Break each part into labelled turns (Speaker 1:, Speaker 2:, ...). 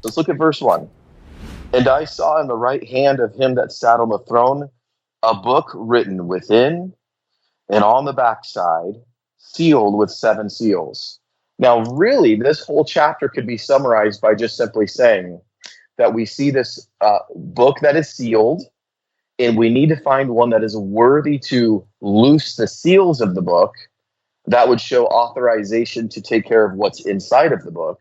Speaker 1: Let's look at verse 1. And I saw in the right hand of him that sat on the throne a book written within and on the backside, sealed with 7 seals. Now, really, this whole chapter could be summarized by just simply saying that we see this book that is sealed, and we need to find one that is worthy to loose the seals of the book. That would show authorization to take care of what's inside of the book.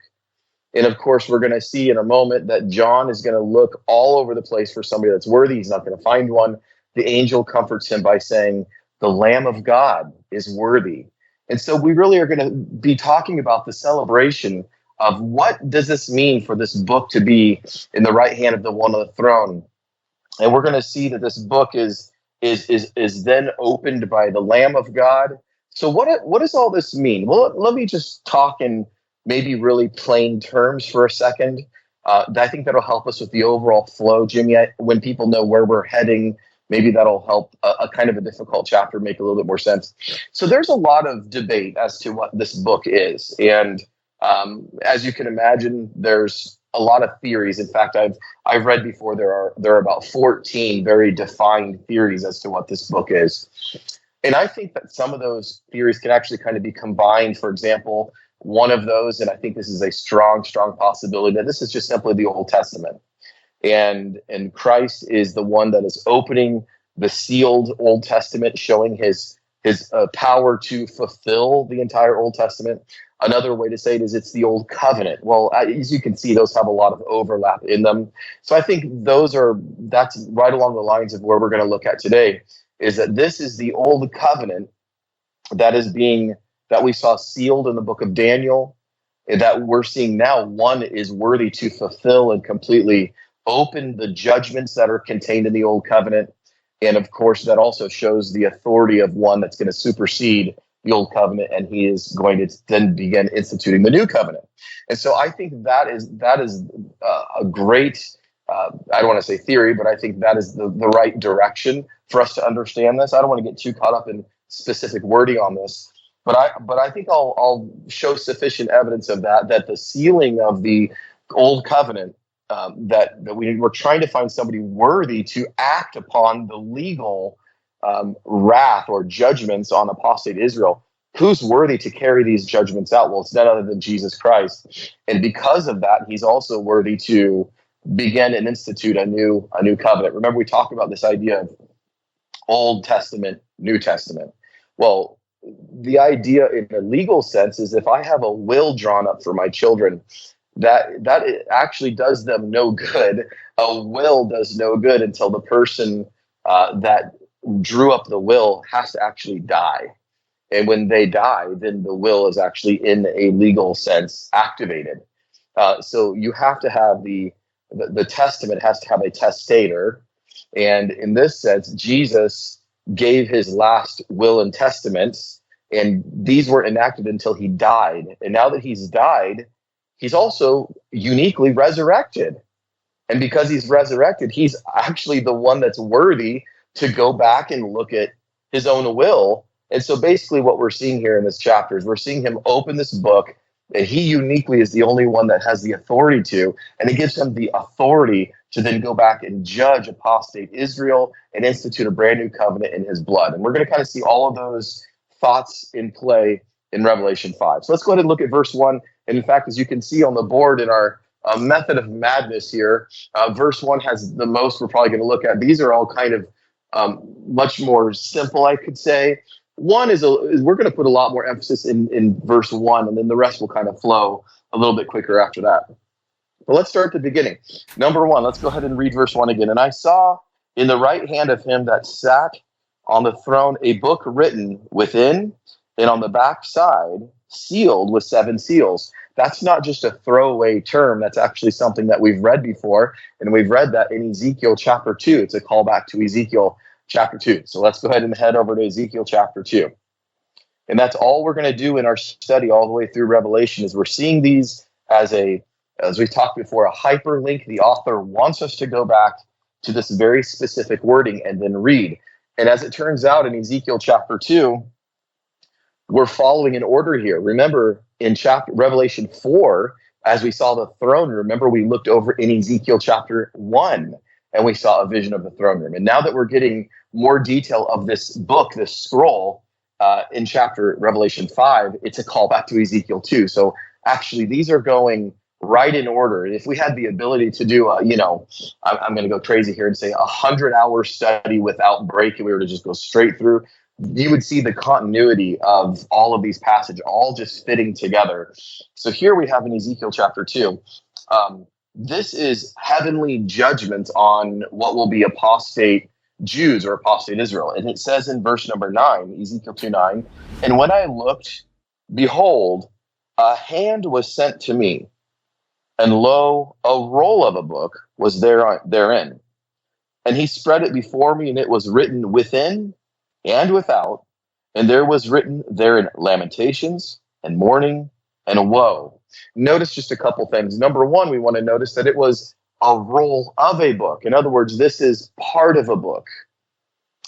Speaker 1: And of course, we're going to see in a moment that John is going to look all over the place for somebody that's worthy. He's not going to find one. The angel comforts him by saying, the Lamb of God is worthy. And so we really are going to be talking about the celebration of what does this mean for this book to be in the right hand of the one on the throne. And we're going to see that this book is then opened by the Lamb of God. So what does all this mean? Well, let me just talk in maybe really plain terms for a second. I think that'll help us with the overall flow, Jimmy. When people know where we're heading, maybe that'll help a kind of a difficult chapter make a little bit more sense. So there's a lot of debate as to what this book is. And as you can imagine, there's a lot of theories. In fact, I've read before there are about 14 very defined theories as to what this book is. And I think that some of those theories can actually kind of be combined. For example, one of those, and I think this is a strong possibility, that this is just simply the Old Testament. And Christ is the one that is opening the sealed Old Testament, showing his power to fulfill the entire Old Testament. Another way to say it is it's the Old Covenant. Well, as you can see, those have a lot of overlap in them. So I think that's right along the lines of where we're going to look at today, is that this is the Old Covenant that we saw sealed in the book of Daniel, that we're seeing now one is worthy to fulfill and completely open the judgments that are contained in the Old Covenant. And of course, that also shows the authority of one that's going to supersede the Old Covenant, and he is going to then begin instituting the New Covenant. And so I think that is a great, I don't want to say theory, but I think that is the right direction for us to understand this. I don't want to get too caught up in specific wording on this, but I think I'll show sufficient evidence of that the sealing of the Old Covenant, that we're trying to find somebody worthy to act upon the legal wrath or judgments on apostate Israel. Who's worthy to carry these judgments out? Well, it's none other than Jesus Christ. And because of that, he's also worthy to begin and institute a new covenant. Remember, we talked about this idea of Old Testament, New Testament. Well, the idea in a legal sense is if I have a will drawn up for my children, that actually does them no good. A will does no good until the person that drew up the will has to actually die. And when they die, then the will is actually in a legal sense activated. So you have to have the testament has to have a testator. And in this sense, Jesus gave his last will and testaments, and these were enacted until he died. And now that he's died, he's also uniquely resurrected. And because he's resurrected, he's actually the one that's worthy to go back and look at his own will. And so basically what we're seeing here in this chapter is we're seeing him open this book, and he uniquely is the only one that has the authority to, and it gives him the authority to then go back and judge apostate Israel and institute a brand new covenant in his blood. And we're going to kind of see all of those thoughts in play in Revelation 5. So let's go ahead and look at verse 1. And in fact, as you can see on the board in our method of madness here, verse 1 has the most we're probably going to look at. These are all kind of much more simple, I could say. One is we're going to put a lot more emphasis in verse 1, and then the rest will kind of flow a little bit quicker after that. But let's start at the beginning. Number 1, let's go ahead and read verse 1 again. And I saw in the right hand of him that sat on the throne a book written within and on the back side, sealed with 7 seals. That's not just a throwaway term. That's actually something that we've read before, and we've read that in Ezekiel chapter 2. It's a callback to Ezekiel chapter 2. So let's go ahead and head over to Ezekiel chapter 2. And that's all we're going to do in our study all the way through Revelation, is we're seeing these as we talked before, a hyperlink. The author wants us to go back to this very specific wording and then read. And as it turns out in Ezekiel chapter 2, we're following an order here. Remember, in Revelation 4, As we saw the throne room, remember we looked over in Ezekiel chapter 1 and we saw a vision of the throne room. And now that we're getting more detail of this book, this scroll, in chapter Revelation 5, it's a callback to Ezekiel 2. So actually, these are going right in order. If we had the ability to do I'm going to go crazy here and say 100-hour study without break, and we were to just go straight through, you would see the continuity of all of these passages all just fitting together. So here we have in Ezekiel chapter 2, this is heavenly judgment on what will be apostate Jews or apostate Israel. And it says in verse number 9, Ezekiel 2:9, and when I looked, behold, a hand was sent to me, and lo, a roll of a book was therein. And he spread it before me, and it was written within and without, and there was written therein lamentations and mourning and woe. Notice just a couple things. Number one, we want to notice that it was a roll of a book. In other words, this is part of a book.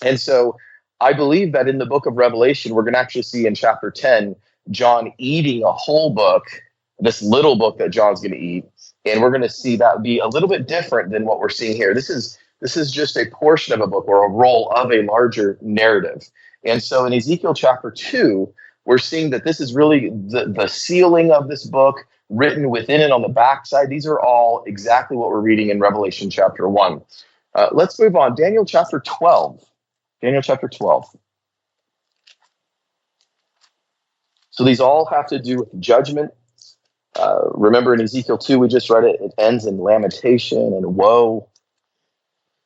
Speaker 1: And so I believe that in the book of Revelation, we're going to actually see in chapter 10, John eating a whole book, this little book that John's going to eat. And we're going to see that be a little bit different than what we're seeing here. This is just a portion of a book or a roll of a larger narrative. And so in Ezekiel chapter 2, we're seeing that this is really the sealing of this book, written within and on the backside. These are all exactly what we're reading in Revelation chapter 1. Let's move on. Daniel chapter 12. Daniel chapter 12. So these all have to do with judgment. Remember in Ezekiel 2, we just read it. It ends in lamentation and woe.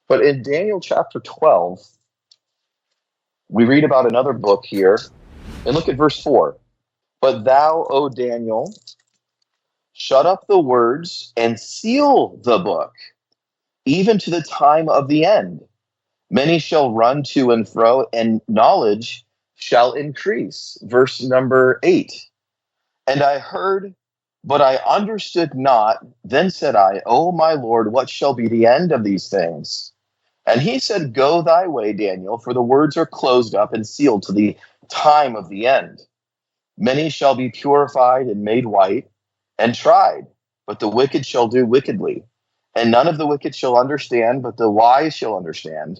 Speaker 1: But in Daniel chapter 12, we read about another book here. And look at verse 4. But thou, O Daniel, shut up the words and seal the book, even to the time of the end. Many shall run to and fro, and knowledge shall increase. Verse number 8. And I heard, but I understood not. Then said I, O my Lord, what shall be the end of these things? And he said, Go thy way, Daniel, for the words are closed up and sealed to the time of the end. Many shall be purified and made white and tried, but the wicked shall do wickedly. And none of the wicked shall understand, but the wise shall understand.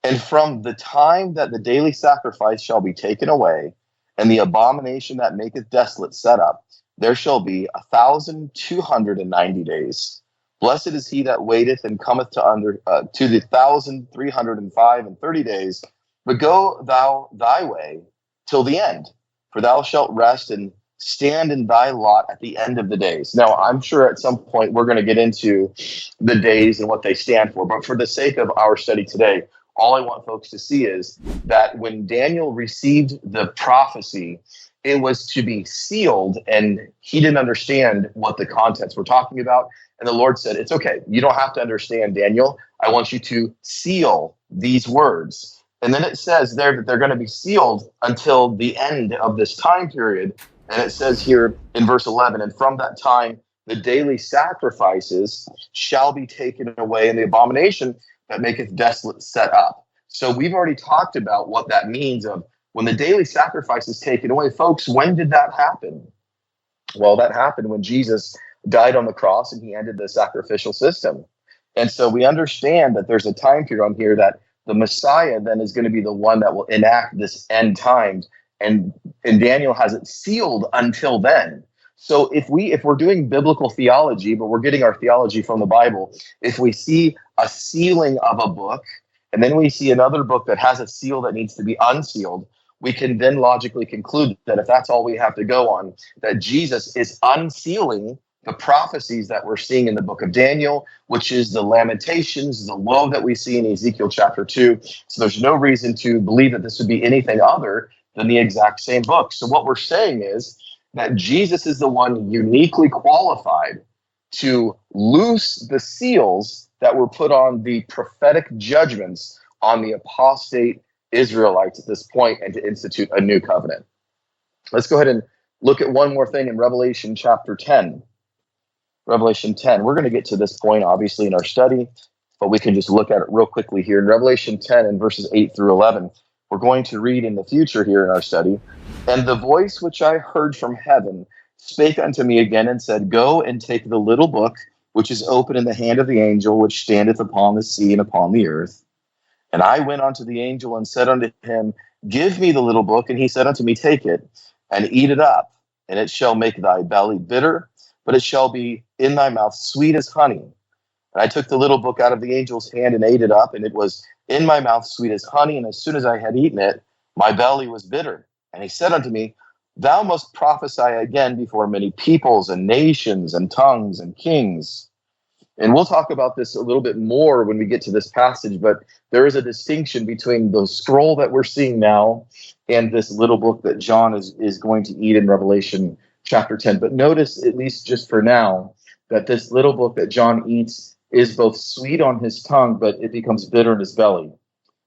Speaker 1: And from the time that the daily sacrifice shall be taken away, and the abomination that maketh desolate set up, there shall be 1,290 days. Blessed is he that waiteth and cometh to the 1,305 and 30 days. But go thou thy way till the end, for thou shalt rest and stand in thy lot at the end of the days. Now, I'm sure at some point we're going to get into the days and what they stand for, but for the sake of our study today, all I want folks to see is that when Daniel received the prophecy, it was to be sealed, and he didn't understand what the contents were talking about. And the Lord said, it's okay. You don't have to understand, Daniel. I want you to seal these words. And then it says there that they're going to be sealed until the end of this time period. And it says here in verse 11, and from that time, the daily sacrifices shall be taken away, and the abomination that maketh desolate set up. So we've already talked about what that means of when the daily sacrifice is taken away. Folks, when did that happen? Well, that happened when Jesus died on the cross and he ended the sacrificial system. And so we understand that there's a time period on here that the Messiah then is going to be the one that will enact this end times. And Daniel has it sealed until then. So if we're doing biblical theology, but we're getting our theology from the Bible, if we see a sealing of a book, and then we see another book that has a seal that needs to be unsealed, we can then logically conclude that if that's all we have to go on, that Jesus is unsealing the prophecies that we're seeing in the book of Daniel, which is the lamentations, the woe that we see in Ezekiel chapter 2. So there's no reason to believe that this would be anything other than the exact same book. So what we're saying is that Jesus is the one uniquely qualified to loose the seals that were put on the prophetic judgments on the apostate Israelites at this point and to institute a new covenant. Let's go ahead and look at one more thing in Revelation chapter 10. Revelation 10. We're going to get to this point, obviously, in our study, but we can just look at it real quickly here. In Revelation 10 and verses 8 through 11, we're going to read in the future here in our study, and the voice which I heard from heaven spake unto me again and said, Go and take the little book which is open in the hand of the angel which standeth upon the sea and upon the earth. And I went unto the angel and said unto him, Give me the little book. And he said unto me, Take it and eat it up, and it shall make thy belly bitter, but it shall be in thy mouth sweet as honey. And I took the little book out of the angel's hand and ate it up, and it was in my mouth sweet as honey. And as soon as I had eaten it, my belly was bitter. And he said unto me, Thou must prophesy again before many peoples and nations and tongues and kings. And we'll talk about this a little bit more when we get to this passage, but there is a distinction between the scroll that we're seeing now and this little book that John is going to eat in Revelation chapter 10. But notice, at least just for now, that this little book that John eats is both sweet on his tongue, but it becomes bitter in his belly.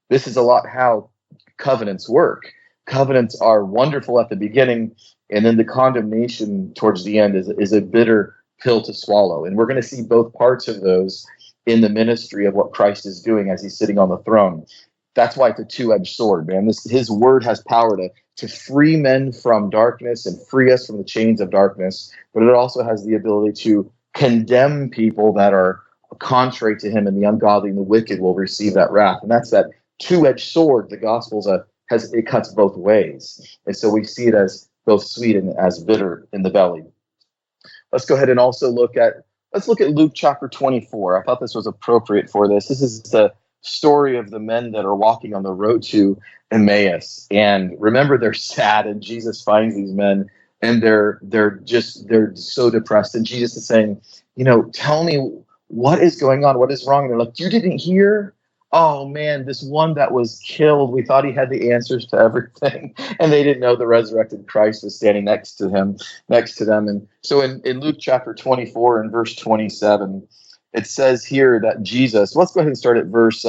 Speaker 1: This is a lot how covenants work. Covenants are wonderful at the beginning, and then the condemnation towards the end is a bitter pill to swallow. And we're going to see both parts of those in the ministry of what Christ is doing as he's sitting on the throne. That's why it's a two-edged sword, man. His word has power to free men from darkness and free us from the chains of darkness, but it also has the ability to condemn people that are contrary to him, and the ungodly and the wicked will receive that wrath. And that's that two-edged sword. The Gospels it cuts both ways. And so we see it as both sweet and as bitter in the belly. Let's go ahead and also look at Luke chapter 24. I thought this was appropriate for this. This is the story of the men that are walking on the road to Emmaus. And remember, they're sad, and Jesus finds these men, and they're so depressed. And Jesus is saying, tell me what is going on, what is wrong? And they're like, you didn't hear? Oh man, this one that was killed, we thought he had the answers to everything, and they didn't know the resurrected Christ was standing next to them. And so in Luke chapter 24 and verse 27, it says here that Jesus, let's go ahead and start at verse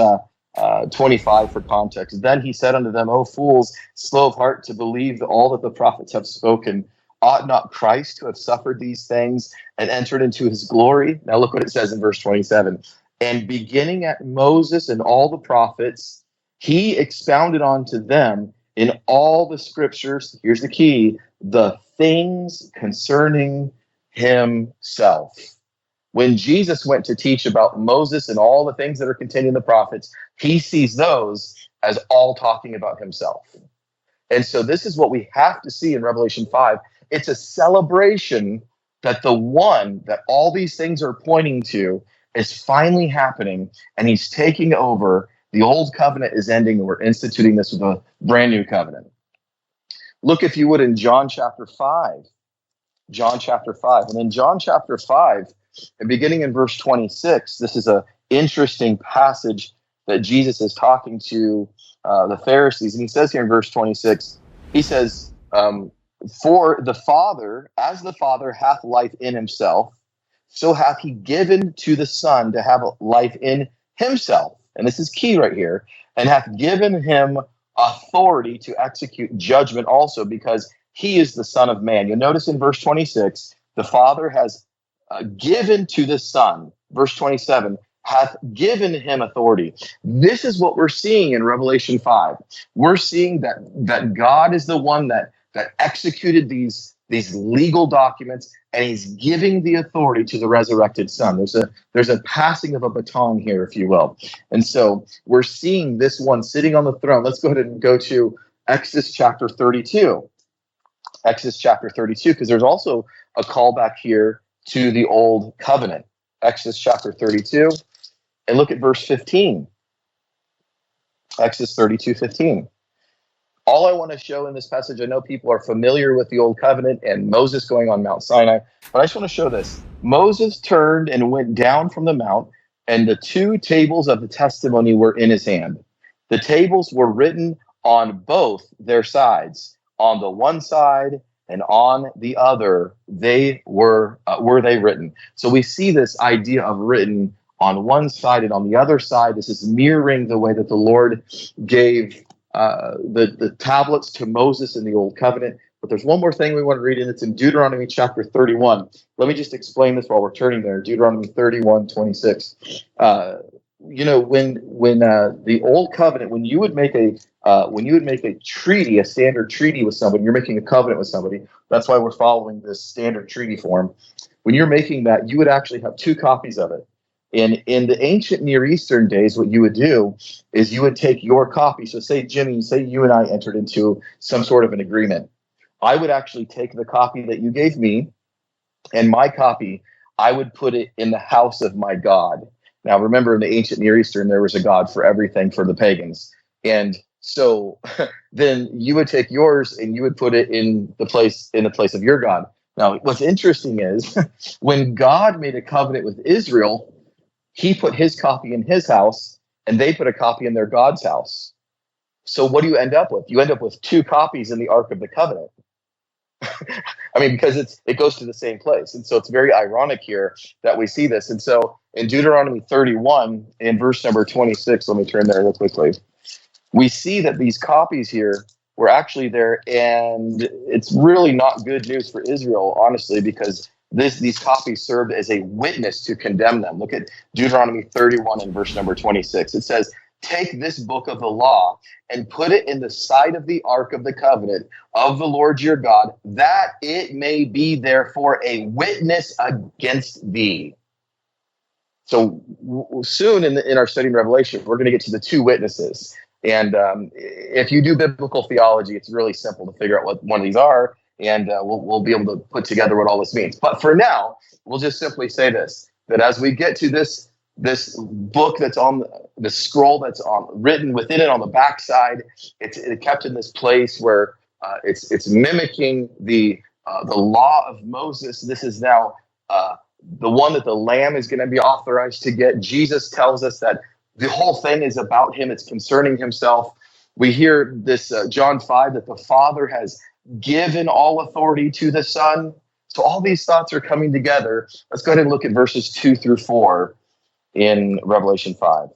Speaker 1: 25 for context. Then he said unto them, O fools, slow of heart to believe all that the prophets have spoken. Ought not Christ to have suffered these things and entered into his glory? Now look what it says in verse 27. And beginning at Moses and all the prophets, he expounded unto them in all the scriptures, here's the key, the things concerning himself. When Jesus went to teach about Moses and all the things that are contained in the prophets, he sees those as all talking about himself. And so this is what we have to see in Revelation 5. It's a celebration that the one that all these things are pointing to is finally happening, and he's taking over. The old covenant is ending, and we're instituting this with a brand new covenant. Look, if you would, in John chapter 5. John chapter 5. And in John chapter 5, and beginning in verse 26, this is an interesting passage that Jesus is talking to the Pharisees. And he says here in verse 26, he says, For the Father, as the Father hath life in himself, so hath he given to the Son to have life in himself. And this is key right here. And hath given him authority to execute judgment also, because he is the Son of Man. You'll notice in verse 26, the Father has given to the Son. Verse 27, hath given him authority. This is what we're seeing in Revelation 5. We're seeing that God is the one that executed these legal documents, and he's giving the authority to the resurrected Son. There's a passing of a baton here, if you will. And so we're seeing this one sitting on the throne. Let's go ahead and go to Exodus chapter 32. Exodus chapter 32, because there's also a callback here to the old covenant. Exodus chapter 32, and look at verse 15. Exodus 32:15. All I want to show in this passage, I know people are familiar with the Old Covenant and Moses going on Mount Sinai, but I just want to show this. Moses turned and went down from the mount, and the two tables of the testimony were in his hand. The tables were written on both their sides, on the one side and on the other. They were they written. So we see this idea of written on one side and on the other side. This is mirroring the way that the Lord gave the tablets to Moses in the Old Covenant. But there's one more thing we want to read, and it's in Deuteronomy chapter 31. Let me just explain this while we're turning there. Deuteronomy 31:26. When the Old Covenant, when you would make when you would make a treaty, a standard treaty with somebody, you're making a covenant with somebody. That's why we're following this standard treaty form. When you're making that, you would actually have two copies of it. And in the ancient Near Eastern days, what you would do is you would take your copy. So say, Jimmy, say you and I entered into some sort of an agreement. I would actually take the copy that you gave me, and my copy, I would put it in the house of my God. Now, remember, in the ancient Near Eastern, there was a God for everything for the pagans. And so then you would take yours and you would put it in the place of your God. Now, what's interesting is when God made a covenant with Israel, he put his copy in his house and they put a copy in their God's house. So what do you end up with? You end up with two copies in the Ark of the Covenant. I mean, because it goes to the same place. And so it's very ironic here that we see this. And so in Deuteronomy 31, in verse number 26, let me turn there real quickly. We see that these copies here were actually there, and it's really not good news for Israel, honestly, because these copies served as a witness to condemn them. Look at Deuteronomy 31 and verse number 26. It says, "Take this book of the law and put it in the side of the ark of the covenant of the Lord your God, that it may be therefore a witness against thee." So soon in our study in Revelation, we're going to get to the two witnesses. And if you do biblical theology, it's really simple to figure out what one of these are, and we'll be able to put together what all this means. But for now, we'll just simply say this, that as we get to this book that's on the scroll that's written within it on the backside, it's kept in this place where it's mimicking the law of Moses. This is now the one that the Lamb is going to be authorized to get. Jesus tells us that the whole thing is about him. It's concerning himself. We hear this John 5, that the Father has given all authority to the Son. So all these thoughts are coming together. Let's go ahead and look at verses 2 through 4 in Revelation 5.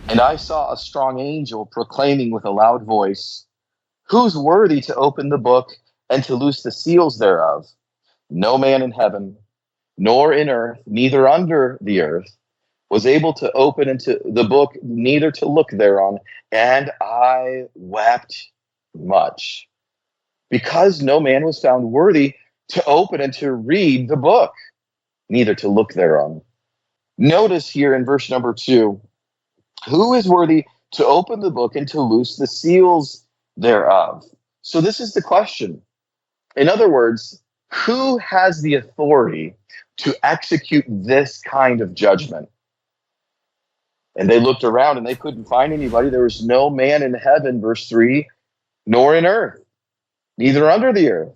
Speaker 1: "And I saw a strong angel proclaiming with a loud voice, 'Who's worthy to open the book and to loose the seals thereof?' No man in heaven, nor in earth, neither under the earth, was able to open into the book, neither to look thereon. And I wept much, because no man was found worthy to open and to read the book, neither to look thereon." Notice here in verse number 2, who is worthy to open the book and to loose the seals thereof? So this is the question. In other words, who has the authority to execute this kind of judgment? And they looked around and they couldn't find anybody. There was no man in heaven, verse 3, nor in earth, neither under the earth,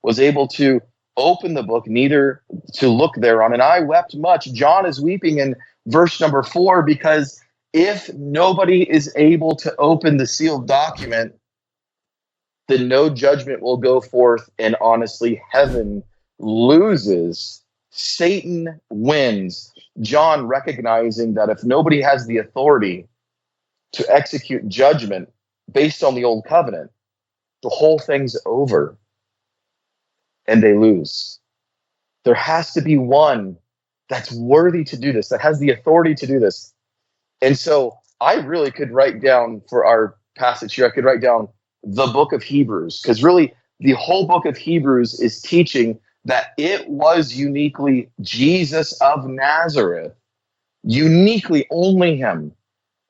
Speaker 1: was able to open the book, neither to look thereon. And I wept much. John is weeping in verse number 4, because if nobody is able to open the sealed document, then no judgment will go forth, and honestly, heaven loses. Satan wins. John, recognizing that if nobody has the authority to execute judgment based on the old covenant, the whole thing's over, and they lose. There has to be one that's worthy to do this, that has the authority to do this. And so I really could write down, for our passage here, I could write down the book of Hebrews, because really the whole book of Hebrews is teaching that it was uniquely Jesus of Nazareth, uniquely only him,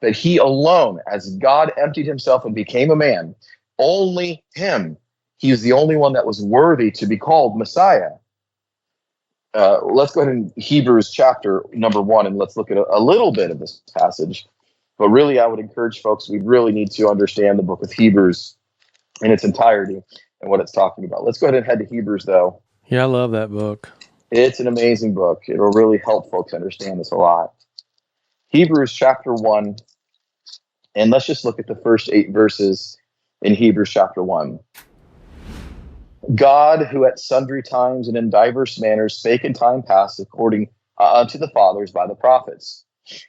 Speaker 1: that he alone, as God emptied himself and became a man, only him, he is the only one that was worthy to be called Messiah. Let's go ahead in Hebrews chapter number 1, and let's look at a little bit of this passage. But really, I would encourage folks, we really need to understand the book of Hebrews in its entirety and what it's talking about. Let's go ahead and head to Hebrews, though.
Speaker 2: Yeah, I love that book.
Speaker 1: It's an amazing book. It'll really help folks understand this a lot. Hebrews chapter 1, and let's just look at the first 8 verses in Hebrews chapter 1. "God, who at sundry times and in diverse manners spake in time past according unto the fathers by the prophets,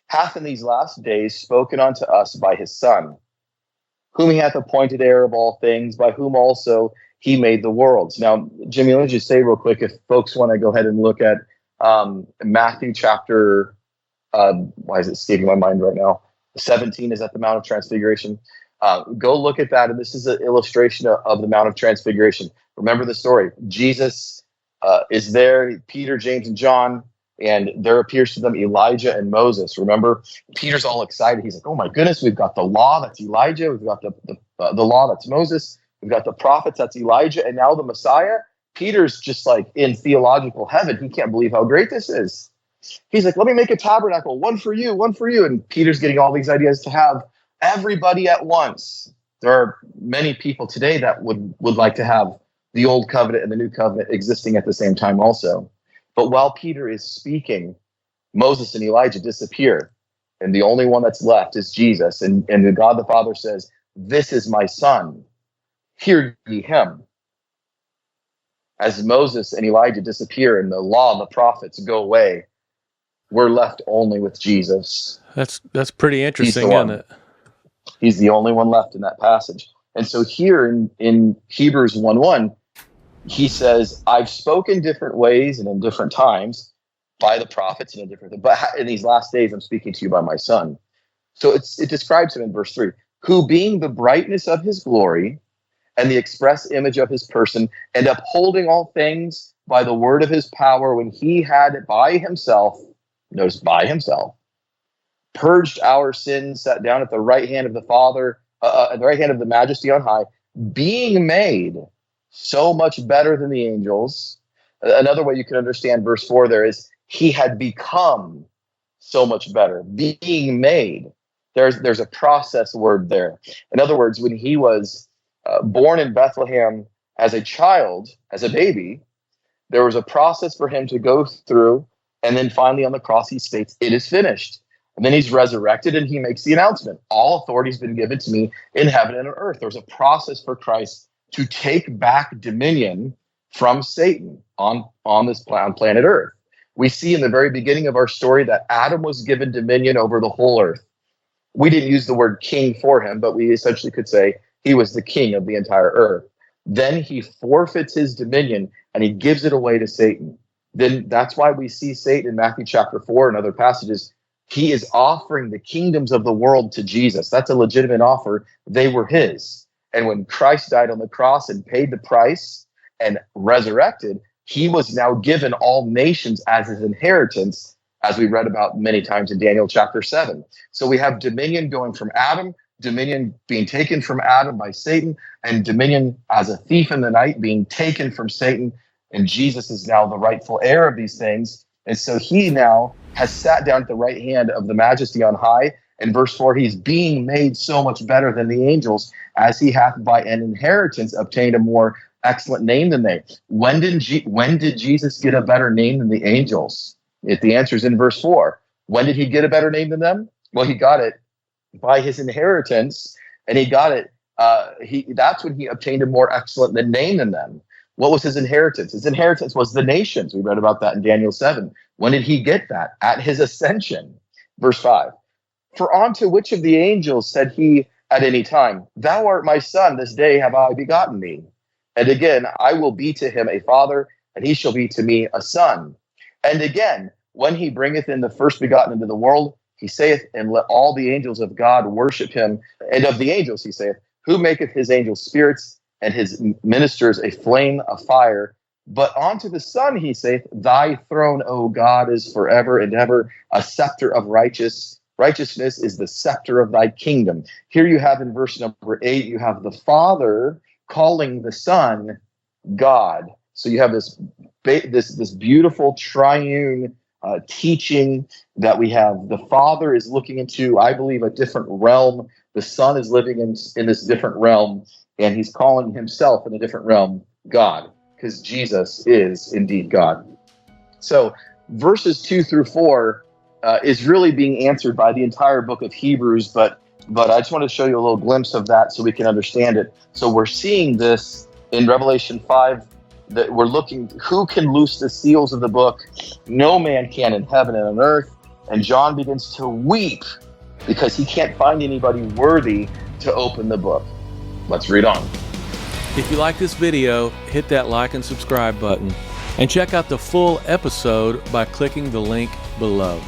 Speaker 1: hath in these last days spoken unto us by his Son, whom he hath appointed heir of all things, by whom also he made the worlds." Now, Jimmy, let me just say real quick, if folks want to go ahead and look at Matthew chapter, why is it escaping my mind right now? 17 is at the Mount of Transfiguration. Go look at that. And this is an illustration of the Mount of Transfiguration. Remember the story. Jesus is there, Peter, James, and John, and there appears to them Elijah and Moses. Remember, Peter's all excited. He's like, oh my goodness, we've got the law, that's Elijah. We've got the law, that's Moses. We've got the prophets, that's Elijah. And now the Messiah. Peter's just like in theological heaven. He can't believe how great this is. He's like, let me make a tabernacle, one for you, one for you. And Peter's getting all these ideas to have everybody at once. There are many people today that would like to have the old covenant and the new covenant existing at the same time also. But while Peter is speaking, Moses and Elijah disappear. And the only one that's left is Jesus. And God the Father says, this is my son. Hear ye him. As Moses and Elijah disappear and the law and the prophets go away, we're left only with Jesus.
Speaker 2: That's pretty interesting, isn't it?
Speaker 1: He's the only one left in that passage. And so here in Hebrews 1:1, he says, I've spoken different ways and in different times by the prophets and in different, but in these last days, I'm speaking to you by my son. So it describes him in verse 3, who being the brightness of his glory and the express image of his person, and upholding all things by the word of his power, when he had by himself, notice by himself, purged our sins, sat down at the right hand of the Father, at the right hand of the Majesty on high, being made so much better than the angels. Another way you can understand verse 4 there is he had become so much better, being made. There's a process word there. In other words, when he was born in Bethlehem as a child, as a baby, there was a process for him to go through. And then finally on the cross, he states, it is finished. And then he's resurrected and he makes the announcement. All authority has been given to me in heaven and on earth. There's a process for Christ to take back dominion from Satan on planet Earth. We see in the very beginning of our story that Adam was given dominion over the whole earth. We didn't use the word king for him, but we essentially could say he was the king of the entire earth. Then he forfeits his dominion and he gives it away to Satan. Then that's why we see Satan in Matthew chapter 4 and other passages. He is offering the kingdoms of the world to Jesus. That's a legitimate offer. They were his. And when Christ died on the cross and paid the price and resurrected, he was now given all nations as his inheritance, as we read about many times in Daniel chapter 7. So we have dominion going from Adam, dominion being taken from Adam by Satan, and dominion as a thief in the night being taken from Satan. And Jesus is now the rightful heir of these things. And so he now has sat down at the right hand of the Majesty on high. In verse 4, he's being made so much better than the angels, as he hath by an inheritance obtained a more excellent name than they. When did Jesus get a better name than the angels? The answer is in verse 4. When did he get a better name than them? Well, he got it by his inheritance, and he got it. That's when he obtained a more excellent name than them. What was his inheritance? His inheritance was the nations. We read about that in Daniel 7. When did he get that? At his ascension. Verse 5. For unto which of the angels said he at any time, thou art my son, this day have I begotten thee. And again, I will be to him a father, and he shall be to me a son. And again, when he bringeth in the first begotten into the world, he saith, and let all the angels of God worship him. And of the angels, he saith, who maketh his angels spirits, and his ministers a flame of fire. But unto the Son he saith, thy throne, O God, is forever and ever, a scepter of righteousness is the scepter of thy kingdom. Here you have in verse number 8, you have the Father calling the Son God. So you have this beautiful triune teaching that we have. The Father is looking into, I believe, a different realm. The Son is living in this different realm, and he's calling himself in a different realm God, because Jesus is indeed God. So verses 2 through 4 is really being answered by the entire book of Hebrews, but I just want to show you a little glimpse of that so we can understand it. So we're seeing this in Revelation 5, that we're looking, who can loose the seals of the book? No man can in heaven and on earth. And John begins to weep because he can't find anybody worthy to open the book. Let's read on.
Speaker 2: If you like this video, hit that like and subscribe button, and check out the full episode by clicking the link below.